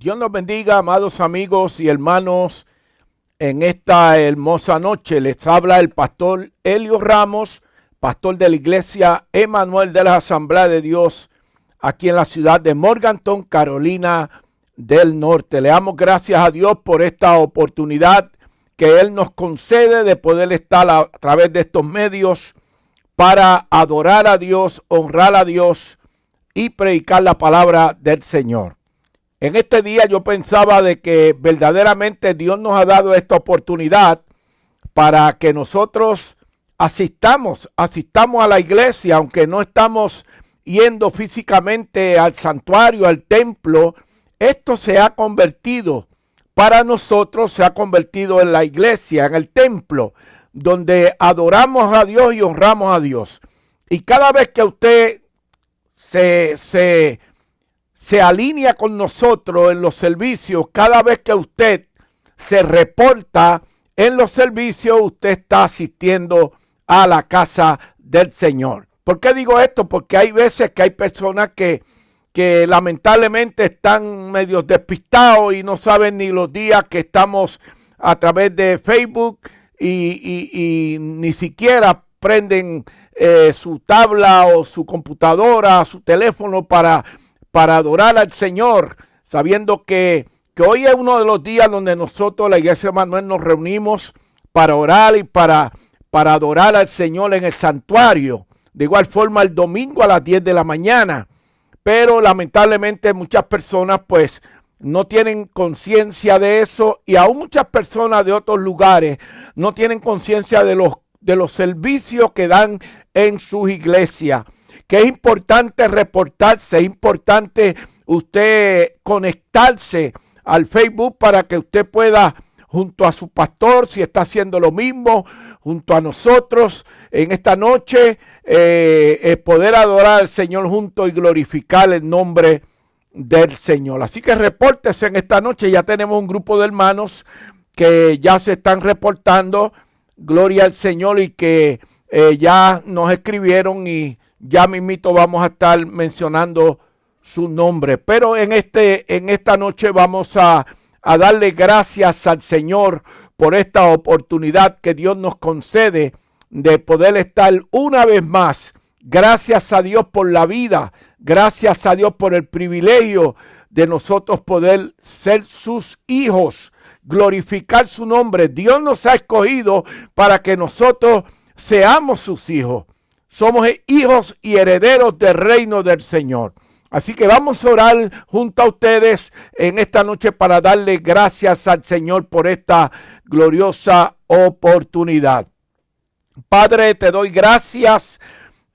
Dios nos bendiga, amados amigos y hermanos, en esta hermosa noche. Les habla el pastor Elio Ramos, pastor de la iglesia Emanuel de la Asamblea de Dios, aquí en la ciudad de Morganton, Carolina del Norte. Le damos gracias a Dios por esta oportunidad que Él nos concede de poder estar a través de estos medios para adorar a Dios, honrar a Dios y predicar la palabra del Señor. En este día yo pensaba de que verdaderamente Dios nos ha dado esta oportunidad para que nosotros asistamos a la iglesia, aunque no estamos yendo físicamente al santuario, al templo. Esto se ha convertido para nosotros, se ha convertido en la iglesia, en el templo, donde adoramos a Dios y honramos a Dios. Y cada vez que usted se alinea con nosotros en los servicios, cada vez que usted se reporta en los servicios, usted está asistiendo a la casa del Señor. ¿Por qué digo esto? Porque hay veces que hay personas que lamentablemente están medio despistados y no saben ni los días que estamos a través de Facebook y ni siquiera prenden su tabla o su computadora, su teléfono para adorar al Señor, sabiendo que hoy es uno de los días donde nosotros, la Iglesia Emanuel, nos reunimos para orar y para adorar al Señor en el santuario. De igual forma el domingo a las 10 de la mañana. Pero lamentablemente muchas personas pues no tienen conciencia de eso, y aún muchas personas de otros lugares no tienen conciencia de los servicios que dan en sus iglesias. Que es importante reportarse, es importante usted conectarse al Facebook para que usted pueda, junto a su pastor, si está haciendo lo mismo, junto a nosotros en esta noche, poder adorar al Señor junto y glorificar el nombre del Señor. Así que repórtese en esta noche. Ya tenemos un grupo de hermanos que ya se están reportando, gloria al Señor, y que ya nos escribieron y ya mismito vamos a estar mencionando su nombre. Pero en esta noche vamos a darle gracias al Señor por esta oportunidad que Dios nos concede de poder estar una vez más. Gracias a Dios por la vida, gracias a Dios por el privilegio de nosotros poder ser sus hijos, glorificar su nombre. Dios nos ha escogido para que nosotros seamos sus hijos. Somos hijos y herederos del reino del Señor. Así que vamos a orar junto a ustedes en esta noche para darle gracias al Señor por esta gloriosa oportunidad. Padre, te doy gracias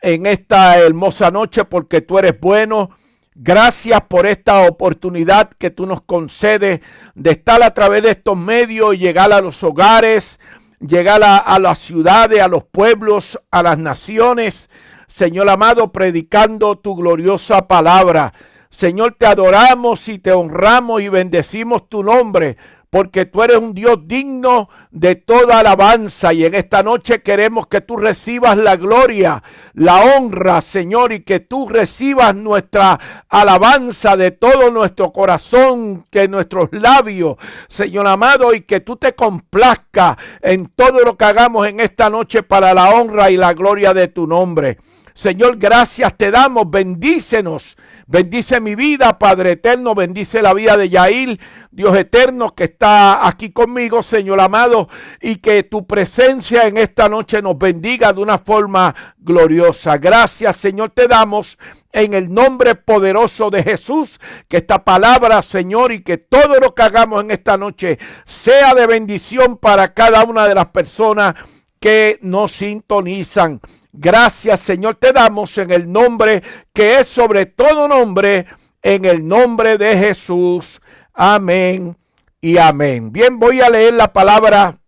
en esta hermosa noche porque tú eres bueno. Gracias por esta oportunidad que tú nos concedes de estar a través de estos medios y llegar a los hogares, llegar a las ciudades, a los pueblos, a las naciones, Señor amado, predicando tu gloriosa palabra. Señor, te adoramos y te honramos y bendecimos tu nombre, porque tú eres un Dios digno de toda alabanza. Y en esta noche queremos que tú recibas la gloria, la honra, Señor, y que tú recibas nuestra alabanza de todo nuestro corazón, que nuestros labios, Señor amado, y que tú te complazcas en todo lo que hagamos en esta noche para la honra y la gloria de tu nombre. Señor, gracias te damos, bendícenos. Bendice mi vida, Padre eterno, bendice la vida de Yair, Dios eterno, que está aquí conmigo, Señor amado, y que tu presencia en esta noche nos bendiga de una forma gloriosa. Gracias, Señor, te damos en el nombre poderoso de Jesús, que esta palabra, Señor, y que todo lo que hagamos en esta noche sea de bendición para cada una de las personas que nos sintonizan. Gracias, Señor, te damos en el nombre que es sobre todo nombre, en el nombre de Jesús. Amén y amén. Bien, voy a leer la palabra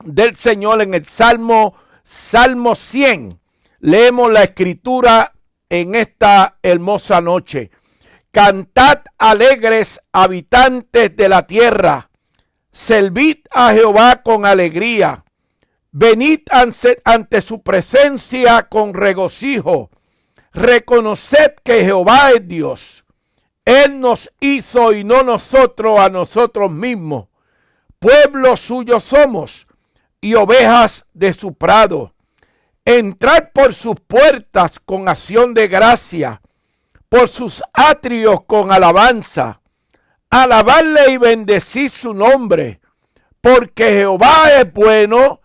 del Señor en el Salmo 100. Leemos la escritura en esta hermosa noche. Cantad alegres, habitantes de la tierra. Servid a Jehová con alegría. Venid ante su presencia con regocijo. Reconoced que Jehová es Dios. Él nos hizo y no nosotros a nosotros mismos. Pueblo suyo somos y ovejas de su prado. Entrad por sus puertas con acción de gracia, por sus atrios con alabanza. Alabarle y bendecir su nombre, porque Jehová es bueno,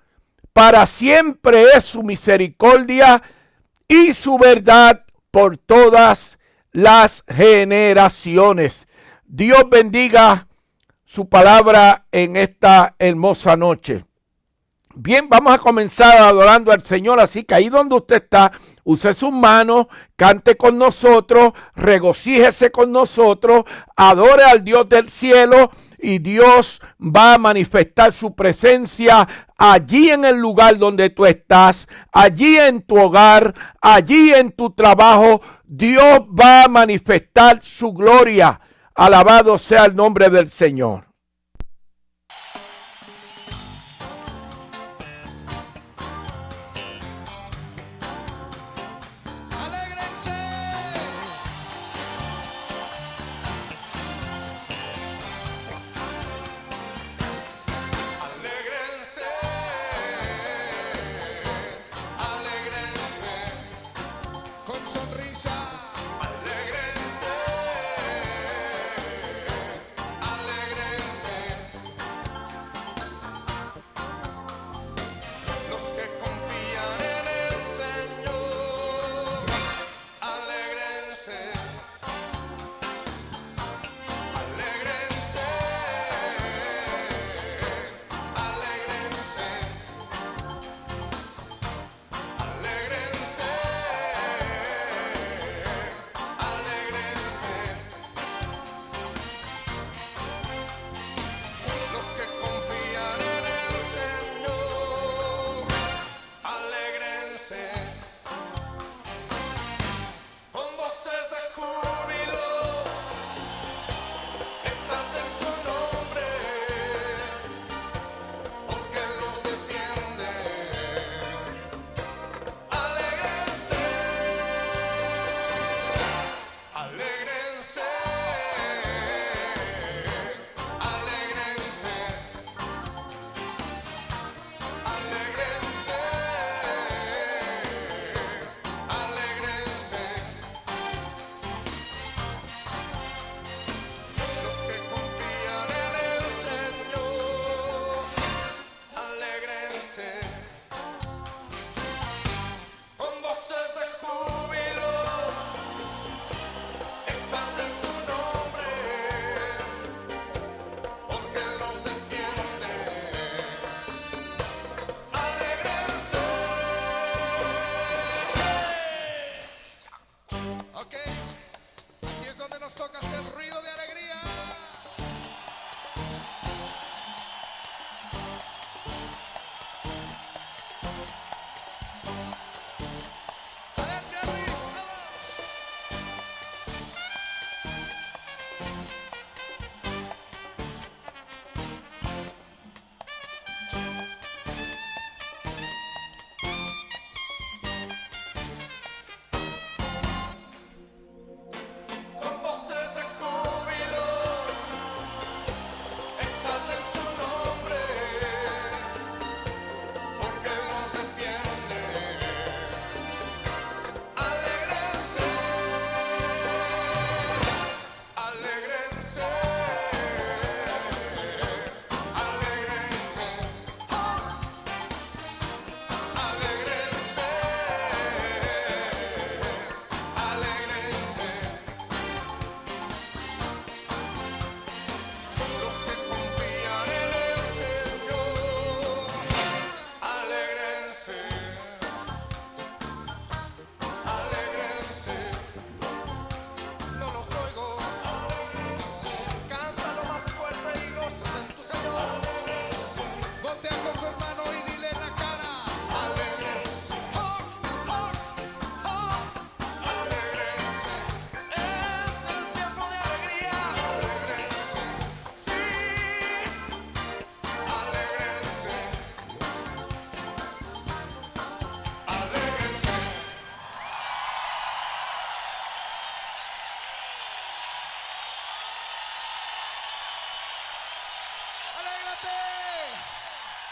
para siempre es su misericordia y su verdad por todas las generaciones. Dios bendiga su palabra en esta hermosa noche. Bien, vamos a comenzar adorando al Señor, así que ahí donde usted está, use sus manos, cante con nosotros, regocíjese con nosotros, adore al Dios del cielo y Dios va a manifestar su presencia allí en el lugar donde tú estás, allí en tu hogar, allí en tu trabajo. Dios va a manifestar su gloria. Alabado sea el nombre del Señor. Sonrisa, alégrense, alégrense. Los que confían en el Señor, alégrense, alégrense, alégrense, alégrense. Nos toca hacer ruido de alegría. A ver, Jerry, vamos. Con voces de júbilo. Levántate,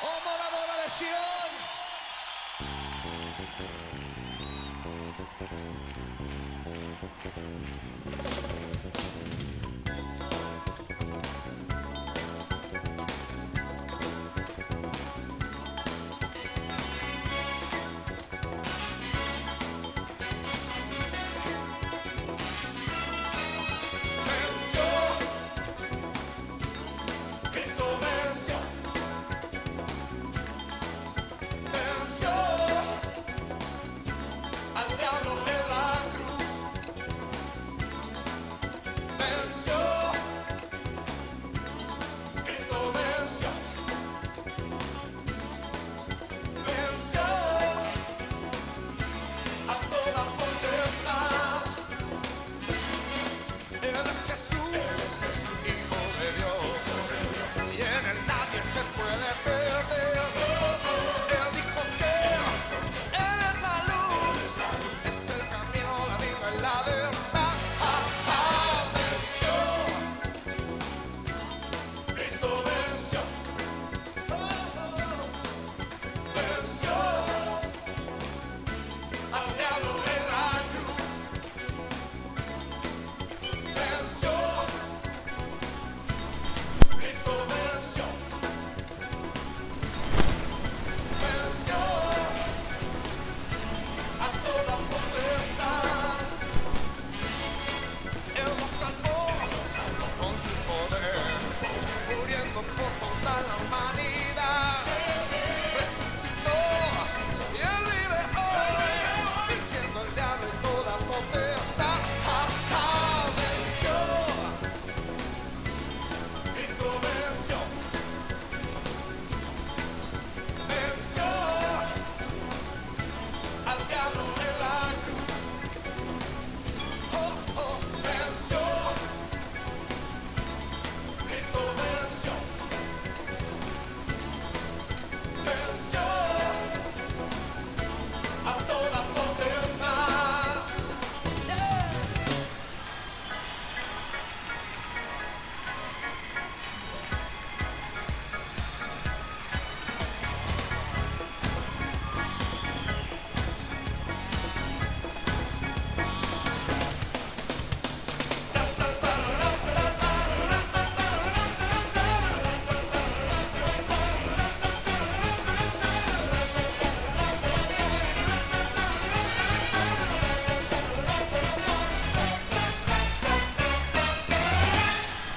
oh moradora de Sion. Venció, Cristo venció, venció al diablo en la cruz, venció, Cristo venció, venció a toda potestad. Él es Jesús, Hijo de Dios, y en él nadie se puede perder. Él dijo que Él es la luz, es el camino, la vida y la verdad. Venció, Cristo venció, venció al diablo en la cruz. Venció, Cristo venció, venció a toda potestad. Él nos salvó con su poder, muriendo por toda la humanidad. Resucitó y Él vive hoy, venciendo el diablo y toda potestad. Venció, Cristo venció, venció al diablo en la cruz. Venció, Cristo venció, venció a toda potestad.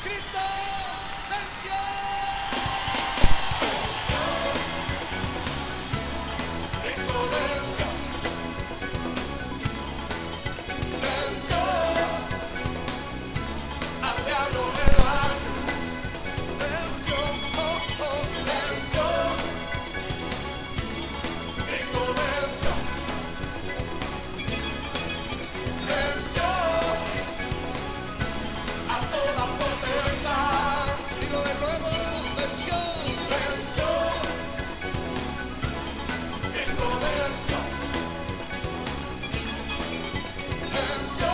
Cristo venció. Cristo venció. Venció al diablo en la cruz. Venció, venció. Cristo venció. Venció a toda potestad. Digo de nuevo, venció, venció. Cristo venció. Venció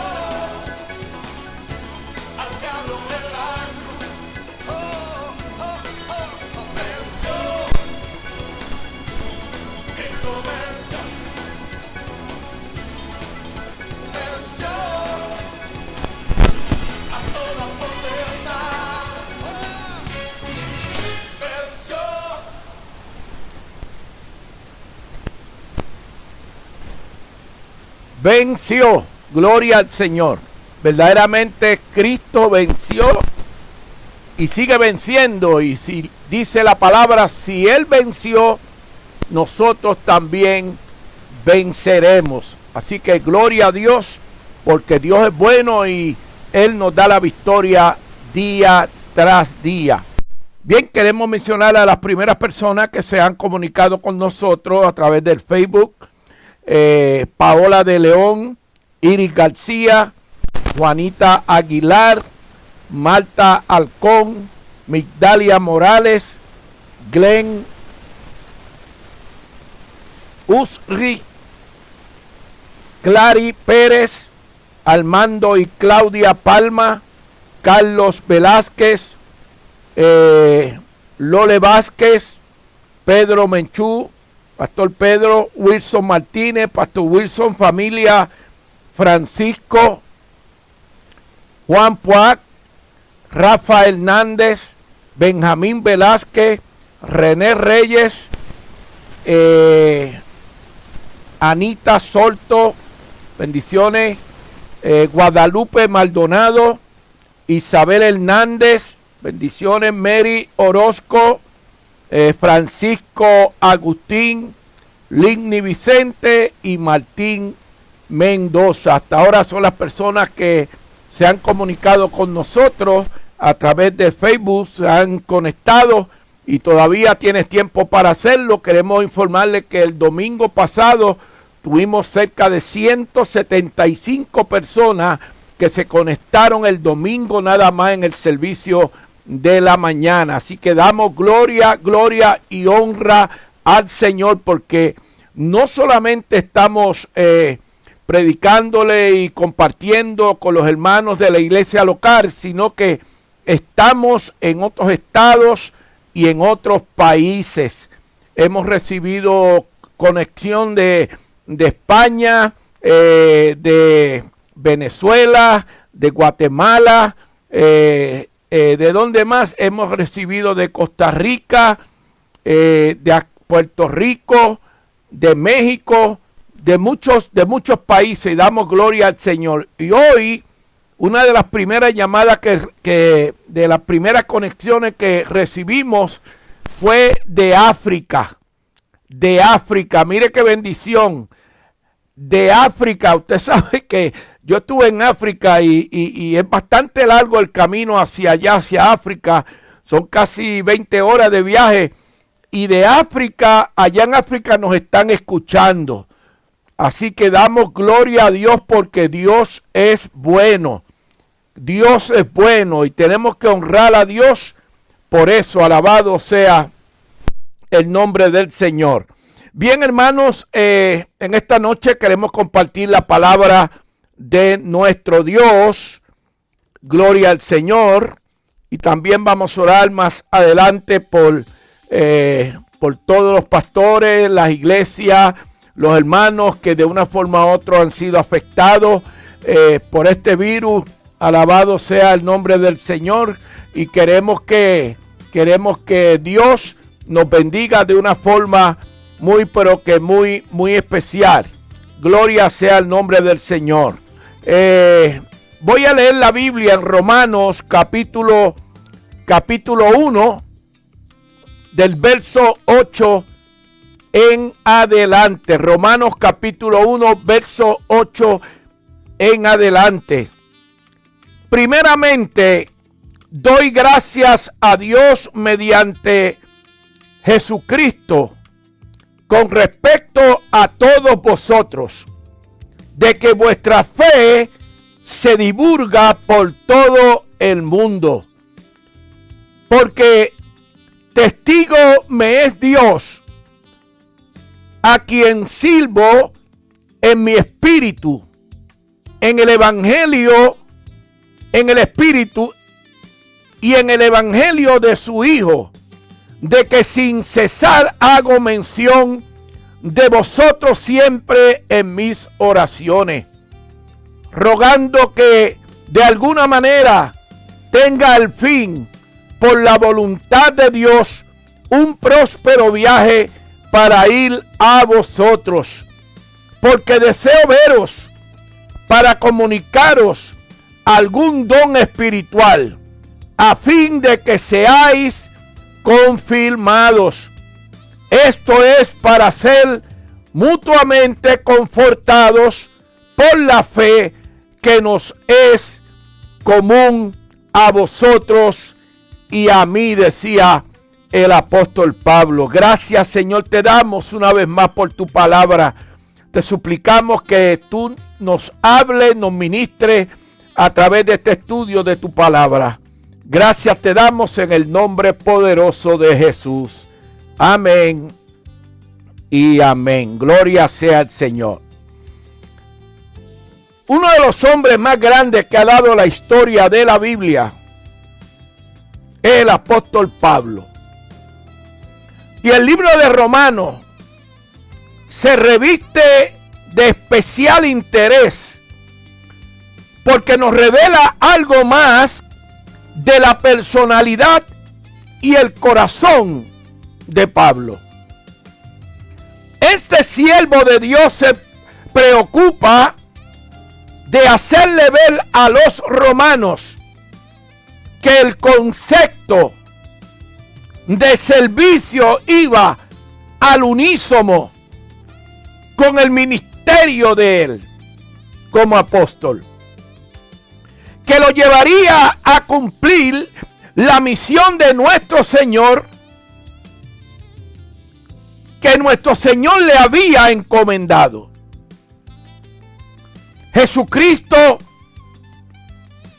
al diablo en la cruz. Venció. Cristo venció. Venció a toda potestad. Venció. Venció, gloria al Señor. Verdaderamente Cristo venció y sigue venciendo. Y si dice la palabra, si Él venció, nosotros también venceremos. Así que gloria a Dios, porque Dios es bueno y Él nos da la victoria día tras día. Bien, queremos mencionar a las primeras personas que se han comunicado con nosotros a través del Facebook. Paola de León, Iris García, Juanita Aguilar, Marta Alcón, Migdalia Morales, Glenn Usri, Clary Pérez, Armando y Claudia Palma, Carlos Velázquez, Lole Vázquez, Pedro Menchú, Pastor Pedro, Wilson Martínez, Pastor Wilson, familia Francisco, Juan Puac, Rafa Hernández, Benjamín Velázquez, René Reyes, Anita Solto, bendiciones, Guadalupe Maldonado, Isabel Hernández, bendiciones, Mary Orozco, Francisco Agustín, Ligny Vicente y Martín Mendoza. Hasta ahora son las personas que se han comunicado con nosotros a través de Facebook, se han conectado y todavía tienes tiempo para hacerlo. Queremos informarles que el domingo pasado tuvimos cerca de 175 personas que se conectaron el domingo nada más en el servicio de la mañana. Así que damos gloria, gloria y honra al Señor, porque no solamente estamos predicándole y compartiendo con los hermanos de la iglesia local, sino que estamos en otros estados y en otros países. Hemos recibido conexión de España, de Venezuela, de Guatemala, ¿de dónde más? Hemos recibido de Costa Rica, de Puerto Rico, de México, de muchos países, y damos gloria al Señor. Y hoy, una de las primeras llamadas de las primeras conexiones que recibimos fue de África. De África, mire qué bendición. De África, usted sabe que yo estuve en África y es bastante largo el camino hacia allá, hacia África. Son casi 20 horas de viaje. Y de África, allá en África nos están escuchando. Así que damos gloria a Dios porque Dios es bueno. Dios es bueno y tenemos que honrar a Dios. Por eso, alabado sea el nombre del Señor. Bien, hermanos, en esta noche queremos compartir la palabra de nuestro Dios. Gloria al Señor. Y también vamos a orar más adelante por todos los pastores, las iglesias, los hermanos que de una forma u otra han sido afectados por este virus. Alabado sea el nombre del Señor. Y queremos que Dios nos bendiga de una forma muy, pero que muy, muy especial. Gloria sea el nombre del Señor. Voy a leer la Biblia en Romanos capítulo 1, del verso 8 en adelante. Romanos capítulo 1, verso 8 en adelante. Primeramente, doy gracias a Dios mediante Jesucristo con respecto a todos vosotros, de que vuestra fe se divulga por todo el mundo. Porque testigo me es Dios, a quien sirvo en mi espíritu, en el evangelio, en el espíritu y en el evangelio de su Hijo, de que sin cesar hago mención de vosotros siempre en mis oraciones, rogando que de alguna manera tenga al fin, por la voluntad de Dios, un próspero viaje para ir a vosotros, porque deseo veros para comunicaros algún don espiritual, a fin de que seáis confirmados. Esto es para ser mutuamente confortados por la fe que nos es común a vosotros y a mí, decía el apóstol Pablo. Gracias, Señor, te damos una vez más por tu palabra. Te suplicamos que tú nos hables, nos ministres a través de este estudio de tu palabra. Gracias te damos en el nombre poderoso de Jesús. Amén y amén. Gloria sea al Señor. Uno de los hombres más grandes que ha dado la historia de la Biblia es el apóstol Pablo. Y el libro de Romanos se reviste de especial interés porque nos revela algo más de la personalidad y el corazón de Pablo. Este siervo de Dios se preocupa de hacerle ver a los romanos que el concepto de servicio iba al unísono con el ministerio de él como apóstol, que lo llevaría a cumplir la misión de nuestro Señor, que nuestro Señor le había encomendado. Jesucristo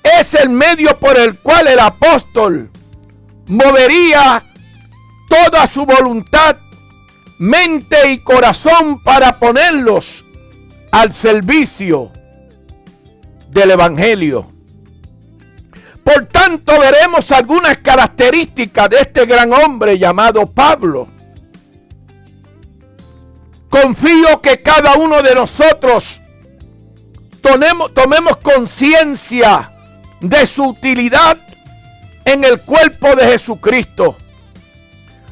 es el medio por el cual el apóstol movería toda su voluntad, mente y corazón para ponerlos al servicio del Evangelio. Por tanto, veremos algunas características de este gran hombre llamado Pablo. Confío que cada uno de nosotros tomemos conciencia de su utilidad en el cuerpo de Jesucristo.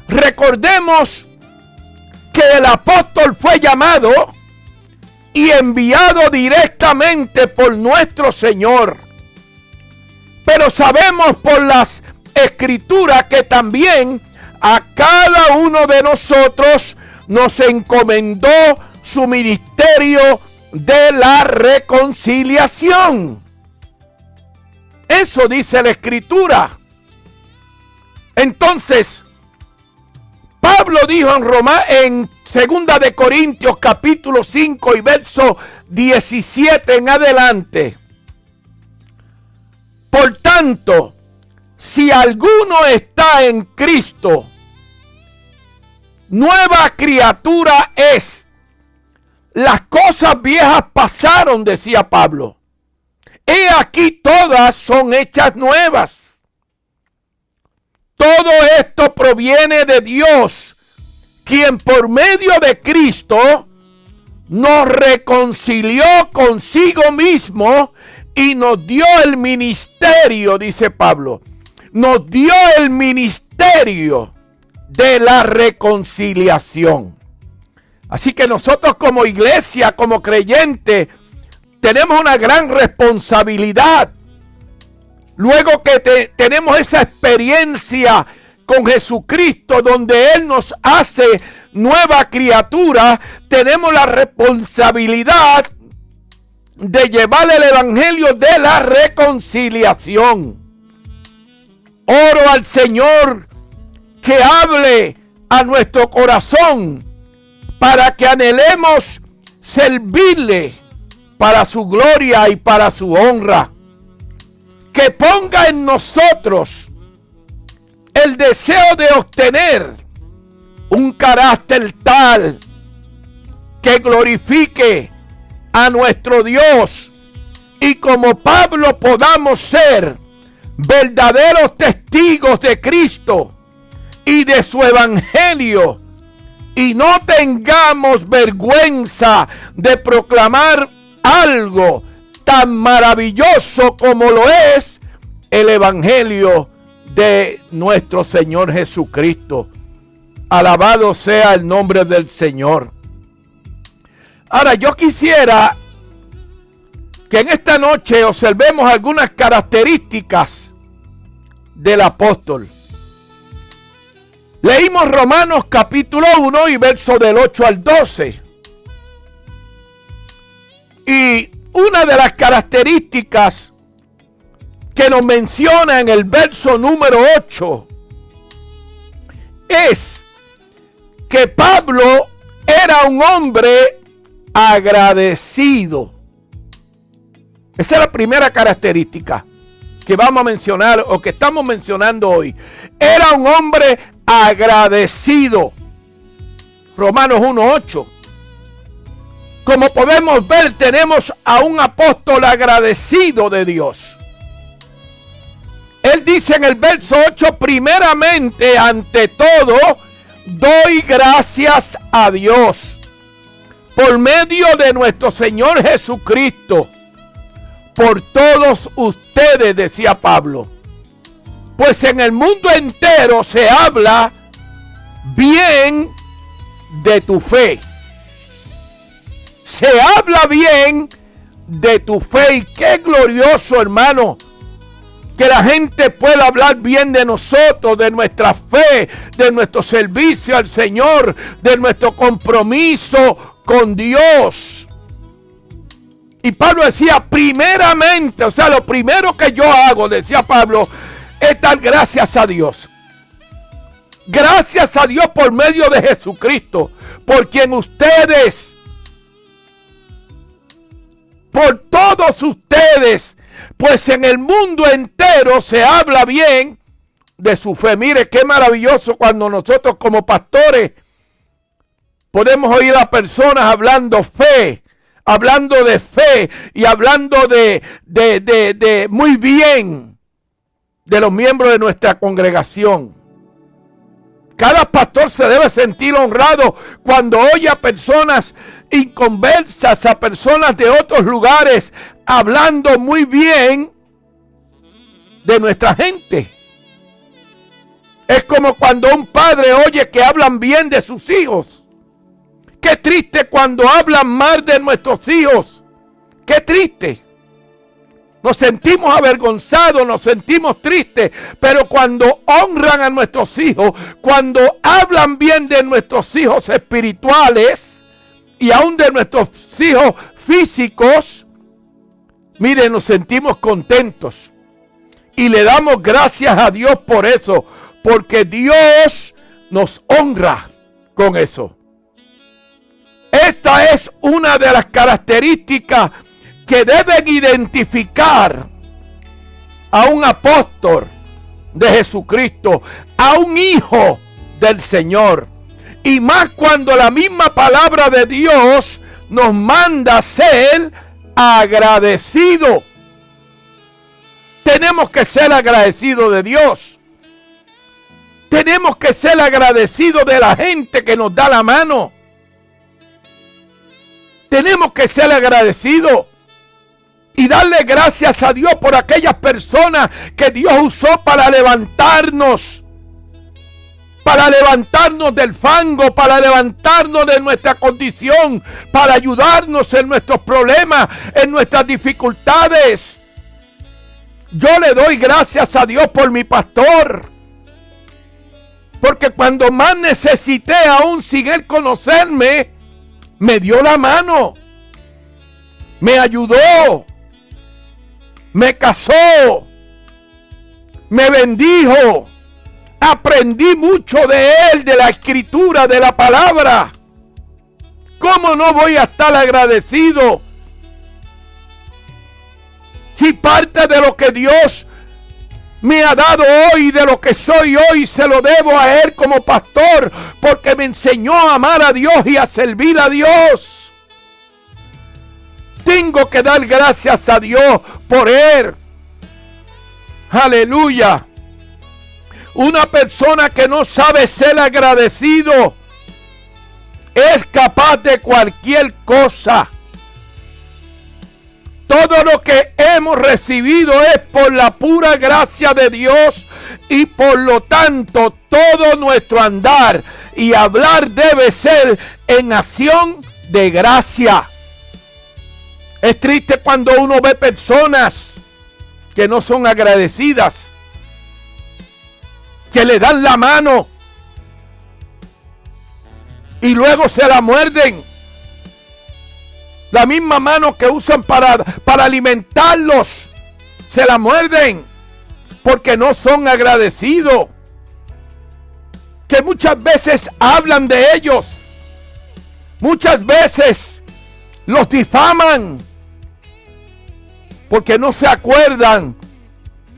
Recordemos que el apóstol fue llamado y enviado directamente por nuestro Señor. Pero sabemos por las Escrituras que también a cada uno de nosotros nos encomendó su ministerio de la reconciliación. Eso dice la Escritura. Entonces, Pablo dijo en 2 de Corintios capítulo 5 y verso 17 en adelante: por tanto, si alguno está en Cristo, nueva criatura es. Las cosas viejas pasaron, decía Pablo. He aquí todas son hechas nuevas. Todo esto proviene de Dios, quien por medio de Cristo nos reconcilió consigo mismo y nos dio el ministerio, dice Pablo. Nos dio el ministerio de la reconciliación. Así que nosotros como iglesia, como creyentes, tenemos una gran responsabilidad. Luego que tenemos esa experiencia con Jesucristo, donde Él nos hace nueva criatura, tenemos la responsabilidad de llevar el evangelio de la reconciliación. Oro al Señor que hable a nuestro corazón para que anhelemos servirle para su gloria y para su honra. Que ponga en nosotros el deseo de obtener un carácter tal que glorifique a nuestro Dios, y como Pablo podamos ser verdaderos testigos de Cristo y de su evangelio, y no tengamos vergüenza de proclamar algo tan maravilloso como lo es el evangelio de nuestro Señor Jesucristo. Alabado sea el nombre del Señor. Ahora, yo quisiera que en esta noche observemos algunas características del apóstol. Leímos Romanos capítulo 1 y verso del 8 al 12. Y una de las características que nos menciona en el verso número 8 es que Pablo era un hombre agradecido. Esa es la primera característica que vamos a mencionar o que estamos mencionando hoy. Era un hombre agradecido. Romanos 1:8. Como podemos ver, tenemos a un apóstol agradecido de Dios. Él dice en el verso 8: primeramente, ante todo, doy gracias a Dios por medio de nuestro Señor Jesucristo, por todos ustedes, decía Pablo, pues en el mundo entero se habla bien de tu fe. Se habla bien de tu fe. Y qué glorioso, hermano, que la gente pueda hablar bien de nosotros, de nuestra fe, de nuestro servicio al Señor, de nuestro compromiso con Dios. Y Pablo decía, primeramente, o sea, lo primero que yo hago, decía Pablo, es dar gracias a Dios. Gracias a Dios por medio de Jesucristo, por quien ustedes, por todos ustedes, pues en el mundo entero se habla bien de su fe. Mire qué maravilloso cuando nosotros como pastores podemos oír a personas hablando de fe y hablando de muy bien de los miembros de nuestra congregación. Cada pastor se debe sentir honrado cuando oye a personas inconversas, a personas de otros lugares hablando muy bien de nuestra gente. Es como cuando un padre oye que hablan bien de sus hijos. Qué triste cuando hablan mal de nuestros hijos. Qué triste. Nos sentimos avergonzados, nos sentimos tristes, pero cuando honran a nuestros hijos, cuando hablan bien de nuestros hijos espirituales y aún de nuestros hijos físicos, miren, nos sentimos contentos y le damos gracias a Dios por eso, porque Dios nos honra con eso. Esta es una de las características que deben identificar a un apóstol de Jesucristo, a un hijo del Señor. Y más cuando la misma palabra de Dios nos manda a ser agradecidos. Tenemos que ser agradecidos de Dios. Tenemos que ser agradecidos de la gente que nos da la mano. Tenemos que ser agradecidos y darle gracias a Dios por aquellas personas que Dios usó para levantarnos del fango, para levantarnos de nuestra condición, para ayudarnos en nuestros problemas, en nuestras dificultades. Yo le doy gracias a Dios por mi pastor, porque cuando más necesité, aún sin él conocerme, me dio la mano, me ayudó, me casó, me bendijo. Aprendí mucho de él, de la escritura, de la palabra. ¿Cómo no voy a estar agradecido? Si parte de lo que Dios me ha dado hoy, de lo que soy hoy, se lo debo a él como pastor, porque me enseñó a amar a Dios y a servir a Dios. Tengo que dar gracias a Dios por él. Aleluya. Una persona que no sabe ser agradecido es capaz de cualquier cosa. Todo lo que hemos recibido es por la pura gracia de Dios y por lo tanto todo nuestro andar y hablar debe ser en acción de gracia. Es triste cuando uno ve personas que no son agradecidas, que le dan la mano y luego se la muerden. La misma mano que usan para alimentarlos, se la muerden porque no son agradecidos. Que muchas veces hablan de ellos, muchas veces los difaman porque no se acuerdan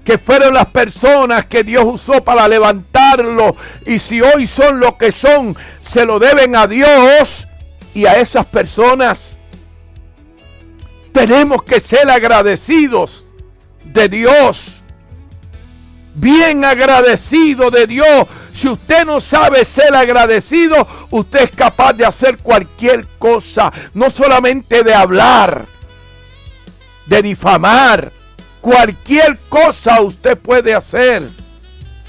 que fueron las personas que Dios usó para levantarlos. Y si hoy son lo que son, se lo deben a Dios y a esas personas. Tenemos que ser agradecidos de Dios. Bien agradecido de Dios Si usted no sabe ser agradecido, usted es capaz de hacer cualquier cosa. No solamente de hablar, de difamar. Cualquier cosa usted puede hacer.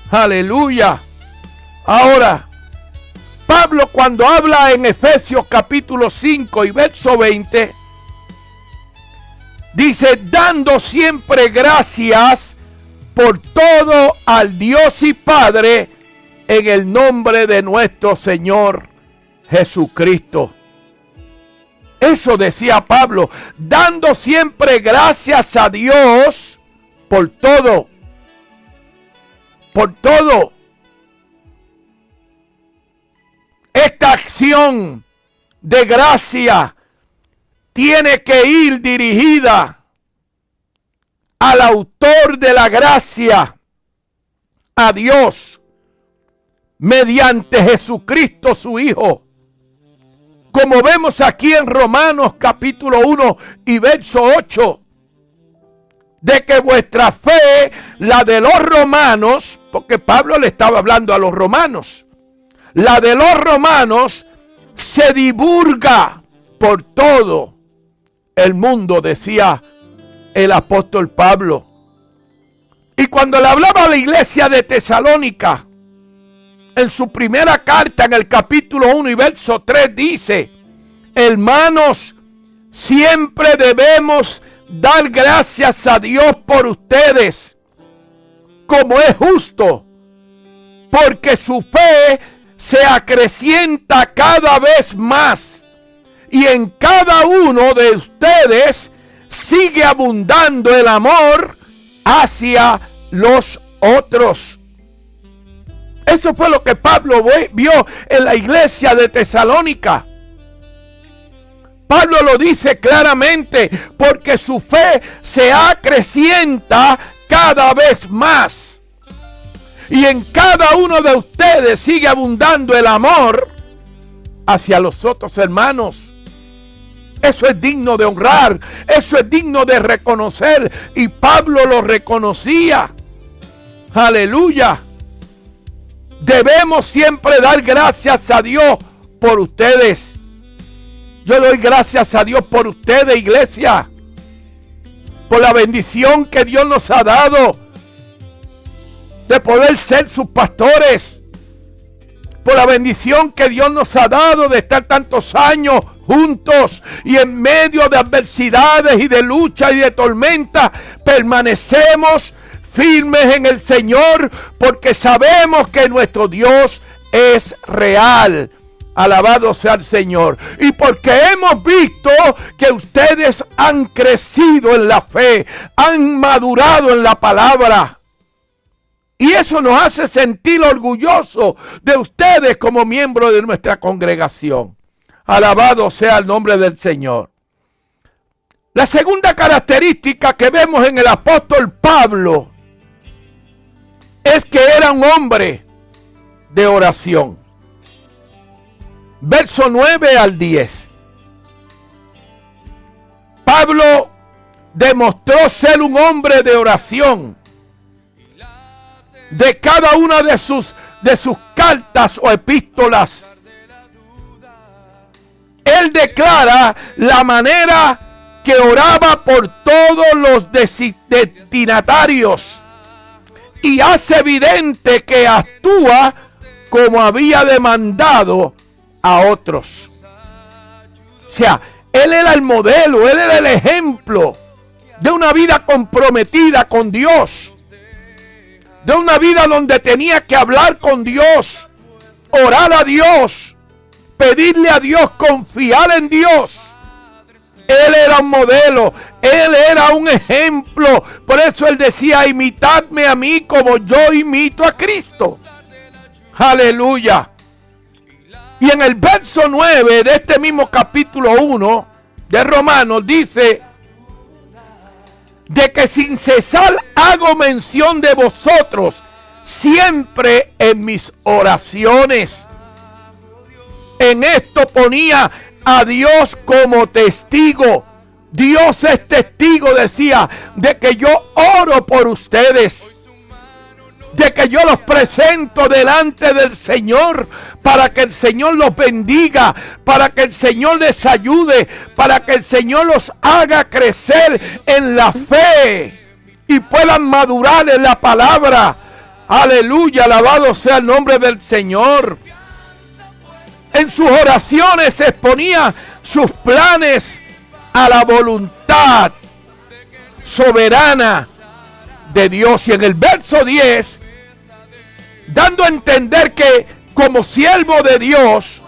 Aleluya. Ahora, Pablo cuando habla en Efesios capítulo 5 y verso 20, dice, dando siempre gracias por todo al Dios y Padre en el nombre de nuestro Señor Jesucristo. Eso decía Pablo, dando siempre gracias a Dios por todo. Por todo. Esta acción de gracia tiene que ir dirigida al autor de la gracia, a Dios, mediante Jesucristo su Hijo. Como vemos aquí en Romanos capítulo 1 y verso 8, de que vuestra fe, la de los romanos, porque Pablo le estaba hablando a los romanos, la de los romanos se divulga por todo el mundo, decía el apóstol Pablo. Y cuando le hablaba a la iglesia de Tesalónica, en su primera carta, en el capítulo 1 y verso 3, dice, hermanos, siempre debemos dar gracias a Dios por ustedes, como es justo, porque su fe se acrecienta cada vez más, y en cada uno de ustedes sigue abundando el amor hacia los otros. Eso fue lo que Pablo vio en la iglesia de Tesalónica. Pablo lo dice claramente, porque su fe se acrecienta cada vez más. Y en cada uno de ustedes sigue abundando el amor hacia los otros hermanos. Eso es digno de honrar, eso es digno de reconocer. Y Pablo lo reconocía. Aleluya. Debemos siempre dar gracias a Dios por ustedes. Yo doy gracias a Dios por ustedes, iglesia, por la bendición que Dios nos ha dado de poder ser sus pastores, por la bendición que Dios nos ha dado de estar tantos años juntos y en medio de adversidades y de lucha y de tormenta permanecemos firmes en el Señor, porque sabemos que nuestro Dios es real. Alabado sea el Señor. Y porque hemos visto que ustedes han crecido en la fe, han madurado en la palabra. Y eso nos hace sentir orgullosos de ustedes como miembros de nuestra congregación. Alabado sea el nombre del Señor. La segunda característica que vemos en el apóstol Pablo es que era un hombre de oración. Verso 9 al 10. Pablo demostró ser un hombre de oración. De cada una de sus cartas o epístolas, él declara la manera que oraba por todos los destinatarios y hace evidente que actúa como había demandado a otros. O sea, él era el modelo, él era el ejemplo de una vida comprometida con Dios, de una vida donde tenía que hablar con Dios, orar a Dios, pedirle a Dios, confiar en Dios. Él era un modelo, él era un ejemplo. Por eso él decía, imitadme a mí como yo imito a Cristo. Aleluya. Y en el verso 9 de este mismo capítulo 1 de Romanos dice, de que sin cesar hago mención de vosotros siempre en mis oraciones. En esto ponía a Dios como testigo. Dios es testigo, decía, de que yo oro por ustedes. de que yo los presento delante del Señor para que el Señor los bendiga, para que el Señor les ayude, para que el Señor los haga crecer en la fe y puedan madurar en la palabra. Aleluya, alabado sea el nombre del Señor. En sus oraciones exponía sus planes a la voluntad soberana de Dios. Y en el verso 10, dando a entender que como siervo de Dios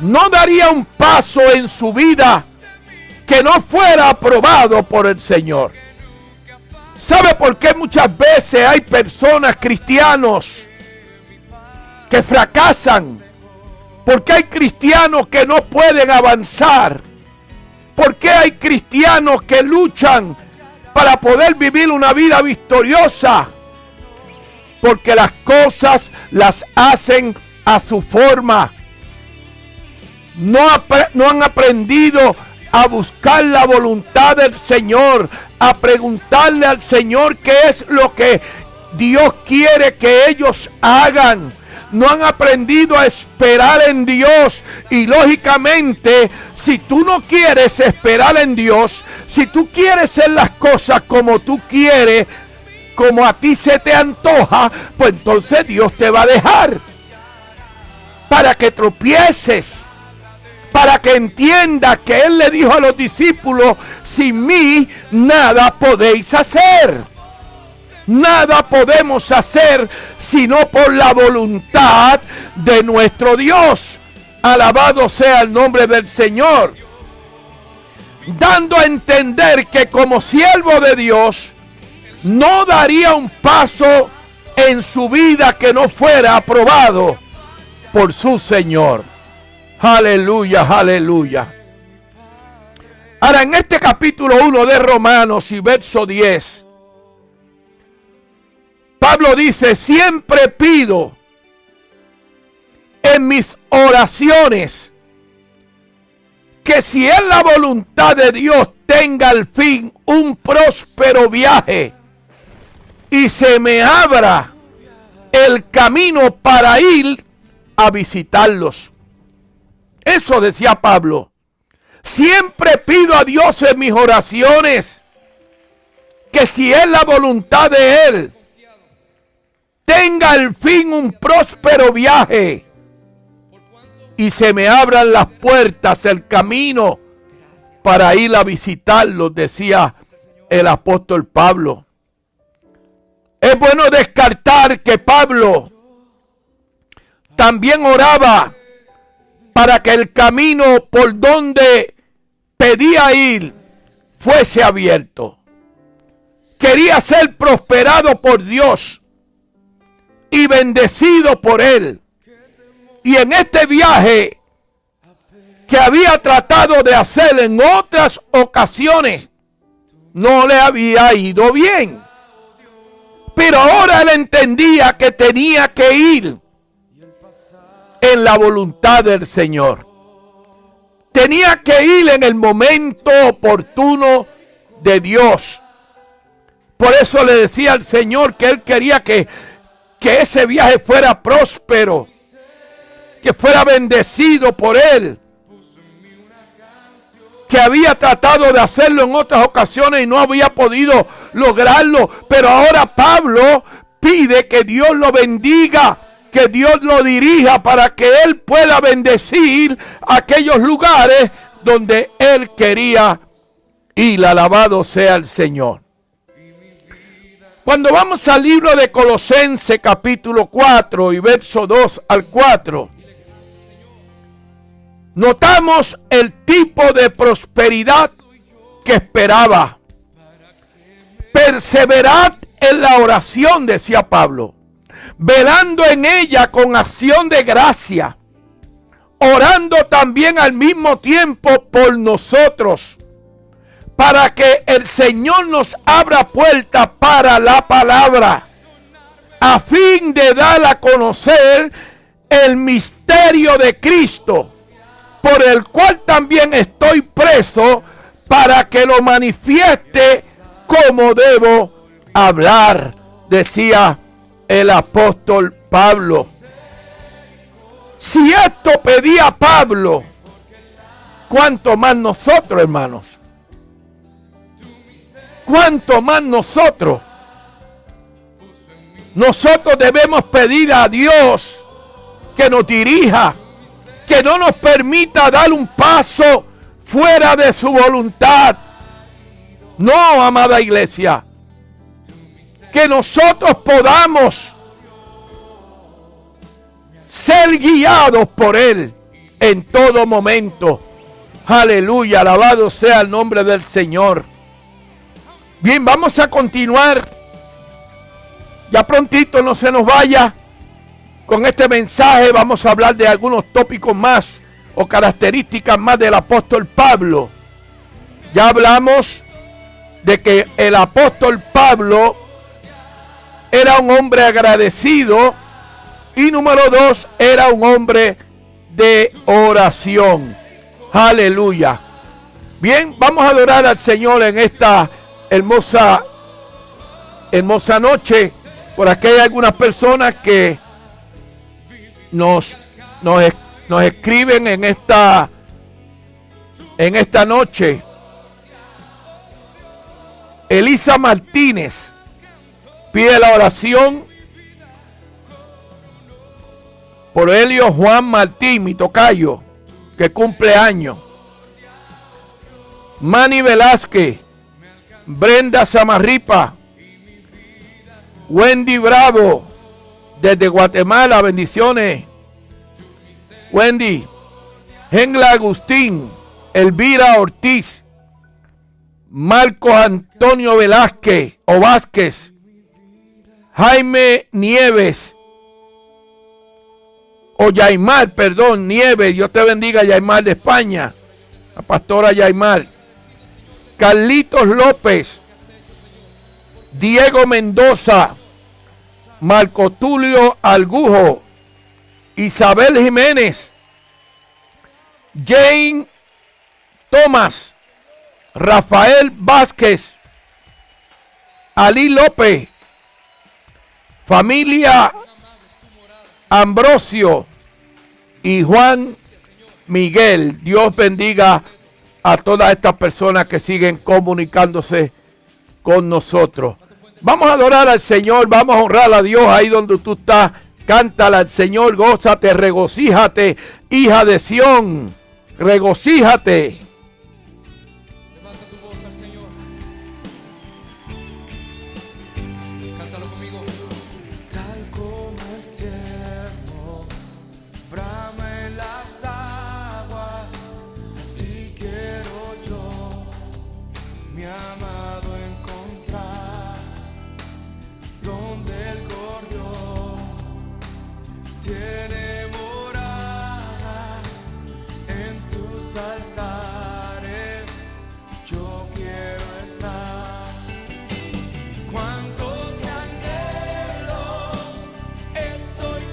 no daría un paso en su vida que no fuera aprobado por el Señor. ¿Sabe por qué muchas veces hay personas, cristianos, que fracasan? ¿Por qué hay cristianos que no pueden avanzar? ¿Por qué hay cristianos que luchan para poder vivir una vida victoriosa? Porque las cosas las hacen a su forma. No han aprendido a buscar la voluntad del Señor, a preguntarle al Señor qué es lo que Dios quiere que ellos hagan. No han aprendido a esperar en Dios. Y lógicamente, si tú no quieres esperar en Dios, si tú quieres hacer las cosas como tú quieres, como a ti se te antoja, pues entonces Dios te va a dejar para que tropieces, para que entiendas que Él le dijo a los discípulos: sin mí nada podéis hacer. Nada podemos hacer sino por la voluntad de nuestro Dios. Alabado sea el nombre del Señor. Dando a entender que como siervo de Dios no daría un paso en su vida que no fuera aprobado por su Señor. Aleluya, aleluya. Ahora, en este capítulo 1 de Romanos y verso 10, Pablo dice: siempre pido en mis oraciones que, si es la voluntad de Dios, tenga al fin un próspero viaje y se me abra el camino para ir a visitarlos. Eso decía Pablo. Siempre pido a Dios en mis oraciones que, si es la voluntad de Él, tenga al fin un próspero viaje y se me abran las puertas, el camino para ir a visitarlos, decía el apóstol Pablo. Es bueno descartar que Pablo también oraba para que el camino por donde pedía ir fuese abierto. Quería ser prosperado por Dios y bendecido por Él. Y en este viaje que había tratado de hacer en otras ocasiones, no le había ido bien. Pero ahora él entendía que tenía que ir en la voluntad del Señor. Tenía que ir en el momento oportuno de Dios. Por eso le decía al Señor que él quería que ese viaje fuera próspero, que fuera bendecido por Él, que había tratado de hacerlo en otras ocasiones y no había podido lograrlo, pero ahora Pablo pide que Dios lo bendiga, que Dios lo dirija para que Él pueda bendecir aquellos lugares donde Él quería ir. Alabado sea el Señor. Cuando vamos al libro de Colosenses capítulo 4 y verso 2 al 4, notamos el tipo de prosperidad que esperaba. Perseverad en la oración, decía Pablo, velando en ella con acción de gracia, orando también al mismo tiempo por nosotros, para que el Señor nos abra puertas para la palabra, a fin de dar a conocer el misterio de Cristo, por el cual también estoy preso, para que lo manifieste como debo hablar, decía el apóstol Pablo. Si esto pedía Pablo, ¿cuánto más nosotros, hermanos? ¿Cuánto más nosotros? Nosotros debemos pedir a Dios que nos dirija, que no nos permita dar un paso fuera de su voluntad. No, amada iglesia, que nosotros podamos ser guiados por Él en todo momento. Aleluya, alabado sea el nombre del Señor. Bien, vamos a continuar. Ya prontito, no se nos vaya. Con este mensaje vamos a hablar de algunos tópicos más o características más del apóstol Pablo. Ya hablamos de que el apóstol Pablo era un hombre agradecido y número 2, era un hombre de oración. Aleluya. Bien, vamos a adorar al Señor en esta hermosa noche. Por aquí hay algunas personas que nos escriben en esta noche. Elisa Martínez pide la oración por Helio Juan Martín, mi tocayo, que cumple años. Manny Velázquez, Brenda Samarripa, Wendy Bravo, desde Guatemala, bendiciones. Wendy, Gengla Agustín, Elvira Ortiz, Marcos Antonio Velázquez o Vázquez, Jaime Nieves, o Yaimar, perdón, Nieves, Dios te bendiga, Yaimar de España, la pastora Yaimar, Carlitos López, Diego Mendoza, Marco Tulio Algujo, Isabel Jiménez, Jane Tomás, Rafael Vázquez, Ali López, familia Ambrosio y Juan Miguel. Dios bendiga a todas estas personas que siguen comunicándose con nosotros. Vamos a adorar al Señor, vamos a honrar a Dios ahí donde tú estás. Cántala al Señor, gózate, regocíjate, hija de Sión, regocíjate. Levanta tu voz al Señor. Cántalo conmigo. Tal como el ciervo brama en las aguas, así quiero yo mi amado encontrar. Donde él corrió, tiene morada en tus altares. Yo quiero estar. Cuánto te anhelo, estoy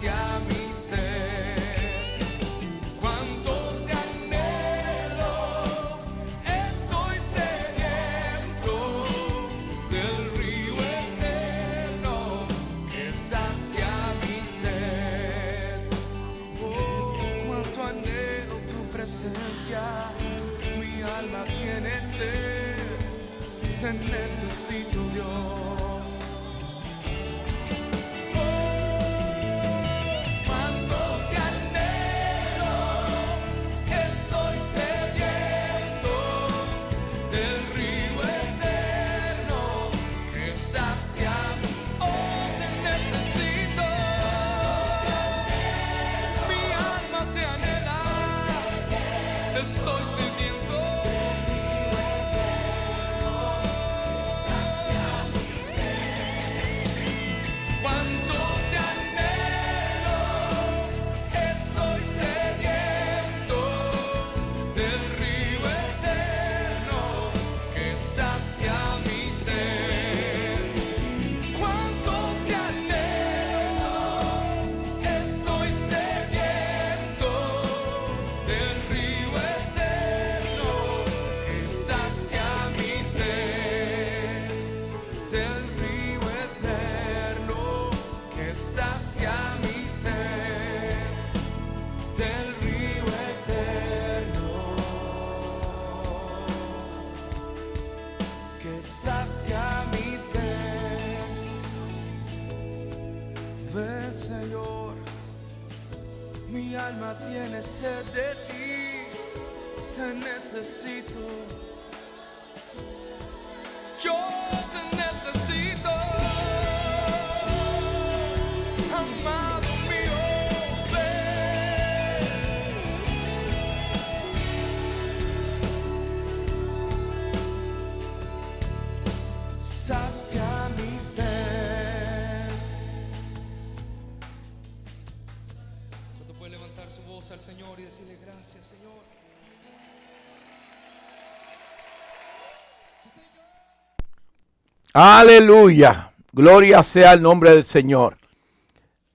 sacia mi sed. Cuánto te anhelo, estoy sediento del río eterno que sacia mi sed. Oh, cuánto anhelo tu presencia, mi alma tiene sed. Te necesito, Dios. Cuánto te anhelo, estoy sediento del río eterno que sacia mi sed. Oh, te necesito. Mi alma te anhela, estoy sediento. Cuánto te anhelo, estoy sediento del río eterno que sacia mi sed. Cuánto te anhelo, estoy sediento del río eterno que sacia mi sed. Del río eterno que sacia mi sed, del río eterno que sacia mi sed. Ven, Señor, mi alma tiene sed de ti, te necesito. Yo te necesito, amado mío, ven. Sacia mi sed. ¿Cuánto puede levantar su voz al Señor y decirle gracias, Señor? Aleluya. Gloria sea el nombre del Señor.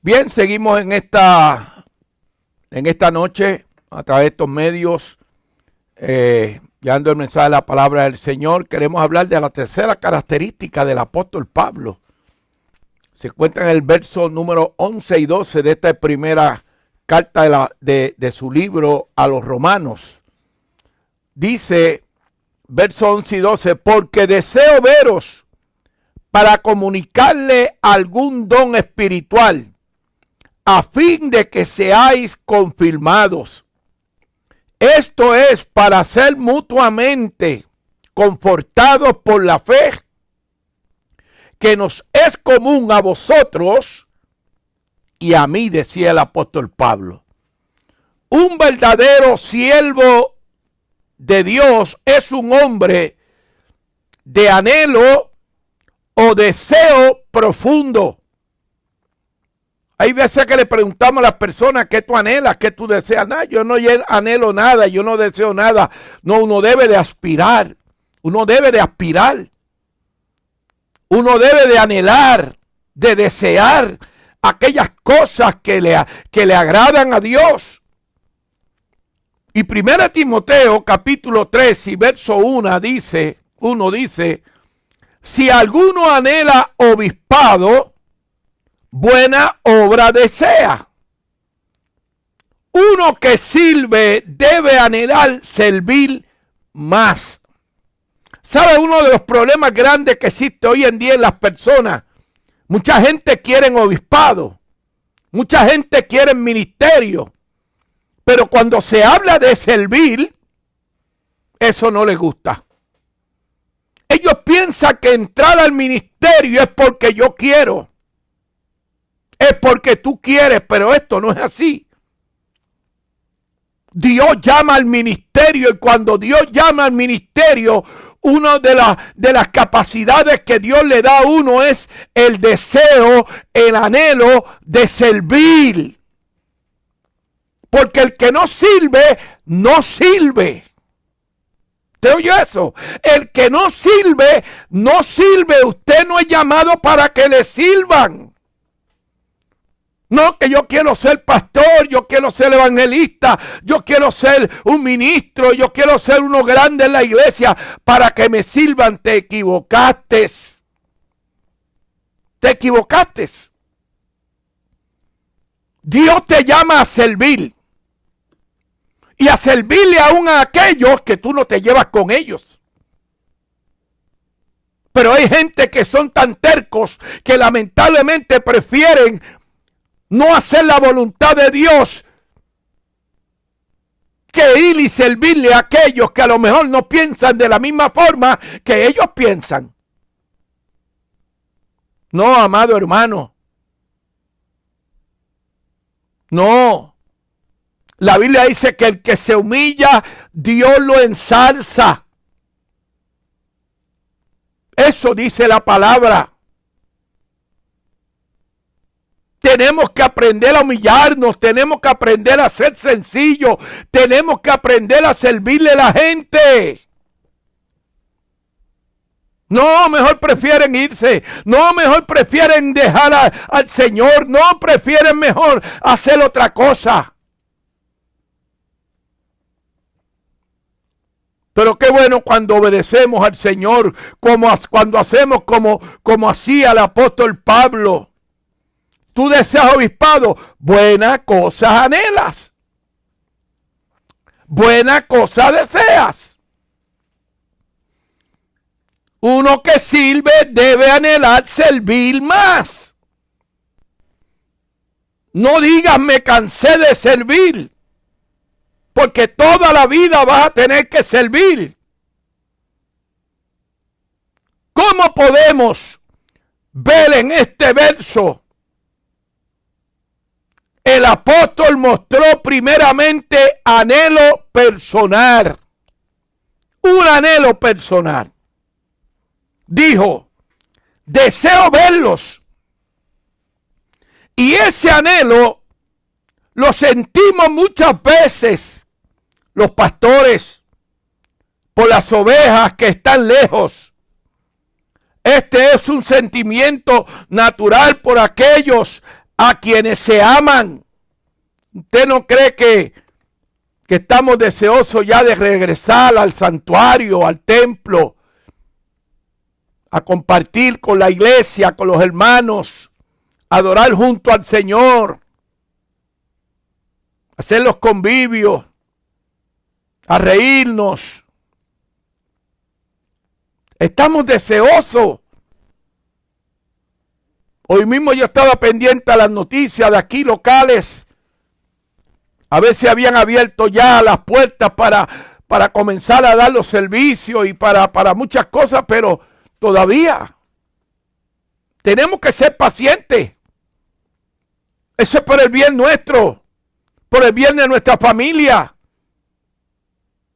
Bien, seguimos en esta noche a través de estos medios, llevando el mensaje de la palabra del Señor. Queremos hablar de la tercera característica del apóstol Pablo. Se encuentra en el verso número 11 y 12 de esta primera carta de su libro a los romanos. Dice, verso 11 y 12, porque deseo veros para comunicarle algún don espiritual, a fin de que seáis confirmados. Esto es para ser mutuamente confortados por la fe que nos es común a vosotros y a mí, decía el apóstol Pablo. Un verdadero siervo de Dios es un hombre de anhelo o deseo profundo. Hay veces que le preguntamos a las personas qué tú anhelas, qué tú deseas. Nada, yo no anhelo nada, yo no deseo nada. No, uno debe de aspirar. Uno debe de aspirar. Uno debe de anhelar, de desear aquellas cosas que le agradan a Dios. Y 1 Timoteo capítulo 3 y verso 1 dice, si alguno anhela obispado, buena obra desea. Uno que sirve debe anhelar servir más. ¿Sabe uno de los problemas grandes que existe hoy en día en las personas? Mucha gente quiere obispado, mucha gente quiere ministerio, pero cuando se habla de servir, eso no les gusta. Ellos piensan que entrar al ministerio es porque yo quiero. Es porque tú quieres, pero esto no es así. Dios llama al ministerio y cuando Dios llama al ministerio, una de las capacidades que Dios le da a uno es el deseo, el anhelo de servir. Porque el que no sirve, no sirve. ¿Te oye eso? El que no sirve, no sirve. Usted no es llamado para que le sirvan. No, que yo quiero ser pastor, yo quiero ser evangelista, yo quiero ser un ministro, yo quiero ser uno grande en la iglesia para que me sirvan. Te equivocaste. Te equivocaste. Dios te llama a servir. Y a servirle aún a aquellos que tú no te llevas con ellos. Pero hay gente que son tan tercos que lamentablemente prefieren no hacer la voluntad de Dios que ir y servirle a aquellos que a lo mejor no piensan de la misma forma que ellos piensan. No, amado hermano. No. La Biblia dice que el que se humilla, Dios lo ensalza. Eso dice la palabra. Tenemos que aprender a humillarnos, tenemos que aprender a ser sencillos, tenemos que aprender a servirle a la gente. No, mejor prefieren irse, no, mejor prefieren dejar al Señor, no, prefieren mejor hacer otra cosa. Pero qué bueno cuando obedecemos al Señor, cuando hacemos como hacía el apóstol Pablo. Tú deseas obispado, buena cosa anhelas. Buena cosa deseas. Uno que sirve debe anhelar servir más. No digas me cansé de servir, porque toda la vida vas a tener que servir. ¿Cómo podemos ver en este verso? El apóstol mostró primeramente anhelo personal. Un anhelo personal. Dijo, deseo verlos. Y ese anhelo lo sentimos muchas veces los pastores por las ovejas que están lejos. Este es un sentimiento natural por aquellos a quienes se aman. ¿Usted no cree que estamos deseosos ya de regresar al santuario, al templo, a compartir con la iglesia, con los hermanos, adorar junto al Señor, hacer los convivios, a reírnos? Estamos deseosos. Hoy mismo yo estaba pendiente a las noticias de aquí locales, a ver si habían abierto ya las puertas para comenzar a dar los servicios y para muchas cosas, pero todavía tenemos que ser pacientes. Eso es por el bien nuestro, por el bien de nuestra familia.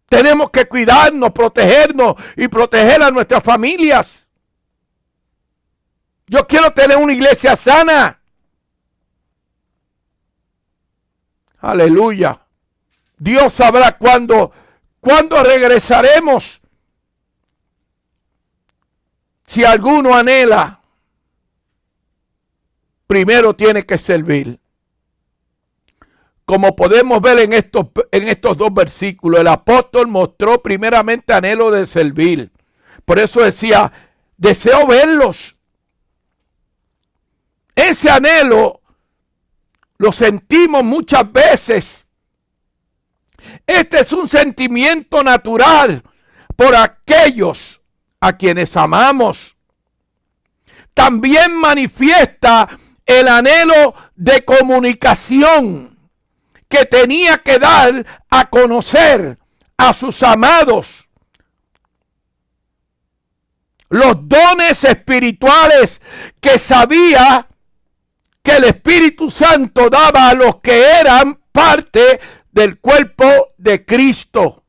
Tenemos que cuidarnos, protegernos y proteger a nuestras familias. Yo quiero tener una iglesia sana. Aleluya. Dios sabrá cuándo regresaremos. Si alguno anhela, primero tiene que servir. Como podemos ver en estos dos versículos, el apóstol mostró primeramente anhelo de servir. Por eso decía, deseo verlos. Ese anhelo lo sentimos muchas veces. Este es un sentimiento natural por aquellos a quienes amamos. También manifiesta el anhelo de comunicación que tenía que dar a conocer a sus amados los dones espirituales que sabía que el Espíritu Santo daba a los que eran parte del cuerpo de Cristo.